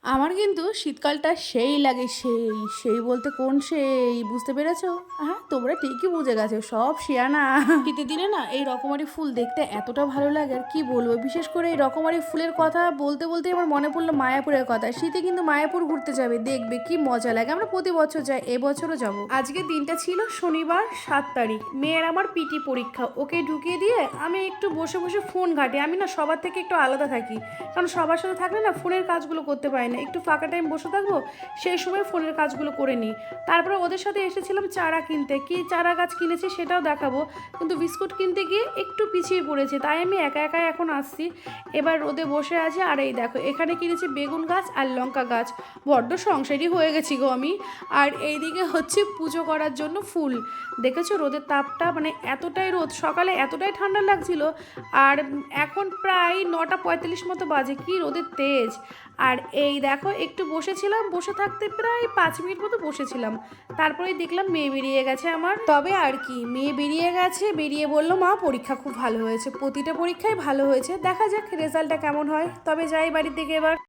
আমার কিন্তু শীতকালটা সেই লাগে, সেই সেই বলতে কোন সেই, বুঝতে পেরেছো? হ্যাঁ, তোমরা ঠিকই বুঝে গেছো, সব শিয়ানা। শীতের দিনে না এই রকমারি ফুল দেখতে এতটা ভালো লাগে, আর কি বলবো। বিশেষ করে এই রকমারি ফুলের কথা বলতে বলতে আমার মনে পড়লো মায়াপুরের কথা। শীতে কিন্তু মায়াপুর ঘুরতে যাবে, দেখবে কি মজা লাগে। আমরা প্রতি বছর যাই, এবছরও যাব। আজকে দিনটা ছিল শনিবার 7 তারিখ, মেয়ের আমার পিটি পরীক্ষা। ওকে ঢুকিয়ে দিয়ে আমি একটু বসে বসে ফোন ঘাঁটি। আমি না সবার থেকে একটু আলাদা থাকি, কারণ সবার সাথে থাকলে না ফোনের কাজগুলো করতে পারি না। একটু ফাঁকা টাইম বসে থাকবো, সেই সময় ফোনের কাজগুলো করে নিই। তারপরে ওদের সাথে এসেছিলাম চারা কিনতে। কি চারা গাছ কিনেছি সেটাও দেখাবো, কিন্তু বিস্কুট কিনতে গিয়ে একটু পিছিয়ে পড়েছি, তাই আমি একা একাই এখন আসছি। এবার রোদে বসে আছি। আর এই দেখো, এখানে কিনেছি বেগুন গাছ আর লঙ্কা গাছ। বড্ড সংসারী হয়ে গেছি গো আমি। আর এইদিকে হচ্ছে পুজো করার জন্য ফুল। দেখেছো রোদের তাপটা, মানে এতটাই রোদ, সকালে এতটাই ঠান্ডা লাগছিল। আর এখন প্রায় 9টা 45 মতো বাজে, কি রোদের তেজ। আর এই দেখো, একটু বসেছিলাম, বসে থাকতে প্রায় 5 মিনিট মতো বসেছিলাম। তারপরেই দেখলাম মেয়ে বেরিয়ে গেছে আমার। তবে আর কি, মেয়ে বেরিয়ে গেছে, বেরিয়ে বললো মা পরীক্ষা খুব ভালো হয়েছে। প্রতিটা পরীক্ষায় ভালো হয়েছে, দেখা যাক রেজাল্টটা কেমন হয়। তবে যাই বাড়ির দিকে এবার।